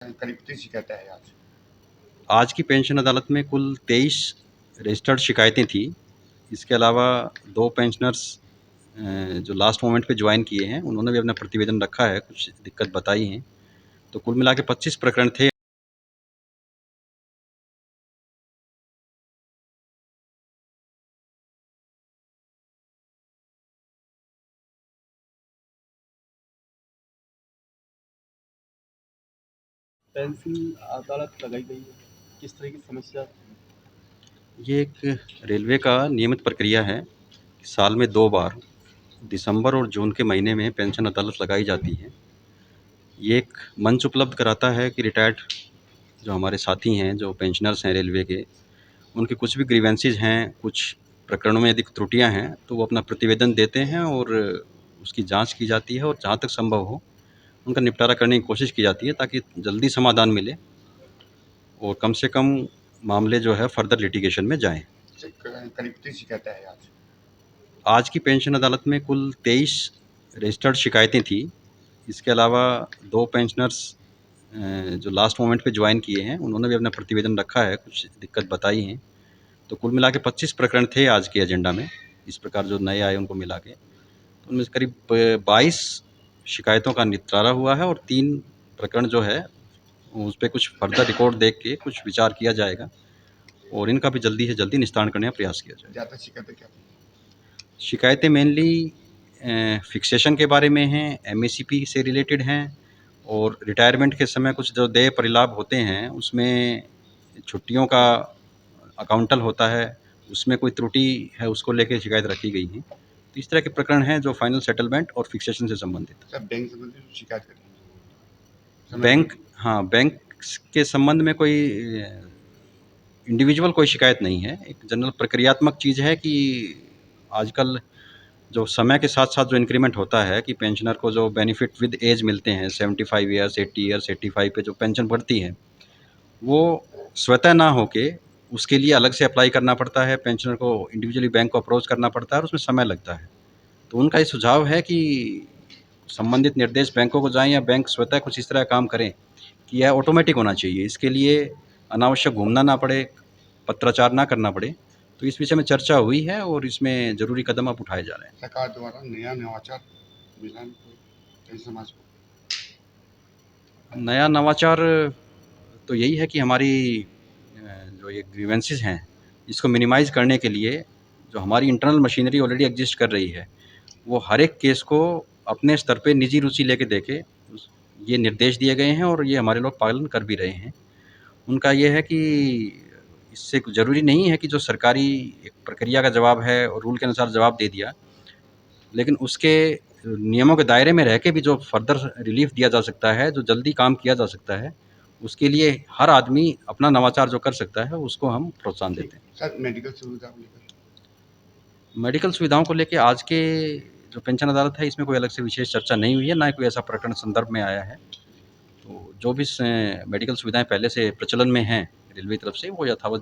करीब 30 शिकायतें हैं आज। आज की पेंशन अदालत में कुल 23 रजिस्टर्ड शिकायतें थी। इसके अलावा 2 पेंशनर्स जो लास्ट मोमेंट पे ज्वाइन किए हैं, उन्होंने भी अपना प्रतिवेदन रखा है, कुछ दिक्कत बताई हैं। तो कुल मिला के 25 प्रकरण थे। पेंशन अदालत लगाई गई है, किस तरह की समस्या? ये एक रेलवे का नियमित प्रक्रिया है। साल में 2 बार दिसंबर और जून के महीने में पेंशन अदालत लगाई जाती है। ये एक मंच उपलब्ध कराता है कि रिटायर्ड जो हमारे साथी हैं, जो पेंशनर्स हैं रेलवे के, उनके कुछ भी ग्रीवेंसेस हैं, कुछ प्रकरणों में यदि त्रुटियाँ हैं, तो वो अपना प्रतिवेदन देते हैं और उसकी जाँच की जाती है और जहाँ तक संभव हो, उनका निपटारा करने की कोशिश की जाती है ताकि जल्दी समाधान मिले और कम से कम मामले जो है फर्दर लिटिगेशन में जाएँ। करीब 30 शिकायतें हैं आज। आज की पेंशन अदालत में कुल 23 रजिस्टर्ड शिकायतें थी। इसके अलावा 2 पेंशनर्स जो लास्ट मोमेंट पे ज्वाइन किए हैं, उन्होंने भी अपना प्रतिवेदन रखा है, कुछ दिक्कत बताई हैं। तो कुल मिला के 25 प्रकरण थे आज के एजेंडा में, इस प्रकार जो नए आए उनको मिला के। तो उनमें से करीब 22 शिकायतों का निपटारा हुआ है और 3 प्रकरण जो है, उस पे कुछ फर्दर रिकॉर्ड देख के कुछ विचार किया जाएगा और इनका भी जल्दी से जल्दी निस्तारण करने का प्रयास किया जाएगा। ज़्यादा शिकायतें क्या थी? शिकायतें मेनली फिक्सेशन के बारे में हैं, एमएससीपी से रिलेटेड हैं और रिटायरमेंट के समय कुछ जो देय परिलाभ होते हैं, उसमें छुट्टियों का अकाउंटल होता है, उसमें कोई त्रुटि है, उसको लेके शिकायत रखी गई है। तो इस तरह के प्रकरण हैं जो फाइनल सेटलमेंट और फिक्सेशन से संबंधित है। सर बैंक संबंधित शिकायत करी? बैंक हाँ, बैंक के संबंध में कोई इंडिविजुअल कोई शिकायत नहीं है। एक जनरल प्रक्रियात्मक चीज़ है कि आजकल जो समय के साथ-साथ जो इंक्रीमेंट होता है कि पेंशनर को जो बेनिफिट विद एज मिलते हैं 75 इयर्स, 80 इयर्स, 85 पे जो पेंशन बढ़ती है, वो स्वतः ना होके उसके लिए अलग से अप्लाई करना पड़ता है, पेंशनर को इंडिविजुअली बैंक को अप्रोच करना पड़ता है और उसमें समय लगता है। तो उनका ये सुझाव है कि संबंधित निर्देश बैंकों को जाएँ या बैंक स्वतः कुछ इस तरह का काम करें कि यह ऑटोमेटिक होना चाहिए। इसके लिए अनावश्यक घूमना ना पड़े, पत्राचार ना करना पड़े। तो इस विषय में चर्चा हुई है और इसमें ज़रूरी कदम अब उठाए जा रहे हैं। सरकार द्वारा नया नवाचार मिला समाज को। नया नवाचार तो यही है कि हमारी जो ये ग्रीवेंसेस हैं, इसको मिनिमाइज़ करने के लिए जो हमारी इंटरनल मशीनरी ऑलरेडी एग्जिस्ट कर रही है, वो हर एक केस को अपने स्तर पे निजी रुचि लेके देखे। ये निर्देश दिए गए हैं और ये हमारे लोग पालन कर भी रहे हैं। उनका ये है कि इससे ज़रूरी नहीं है कि जो सरकारी एक प्रक्रिया का जवाब है और रूल के अनुसार जवाब दे दिया, लेकिन उसके नियमों के दायरे में रह के भी जो फर्दर रिलीफ दिया जा सकता है, जो जल्दी काम किया जा सकता है, उसके लिए हर आदमी अपना नवाचार जो कर सकता है, उसको हम प्रोत्साहन देते हैं। सर मेडिकल सुविधा को लेकर? मेडिकल सुविधाओं को लेके आज के जो पेंशन अदालत है, इसमें कोई अलग से विशेष चर्चा नहीं हुई है, ना ही कोई ऐसा प्रकरण संदर्भ में आया है। तो जो भी मेडिकल सुविधाएँ पहले से प्रचलन में हैं रेलवे की तरफ से, वो यथावत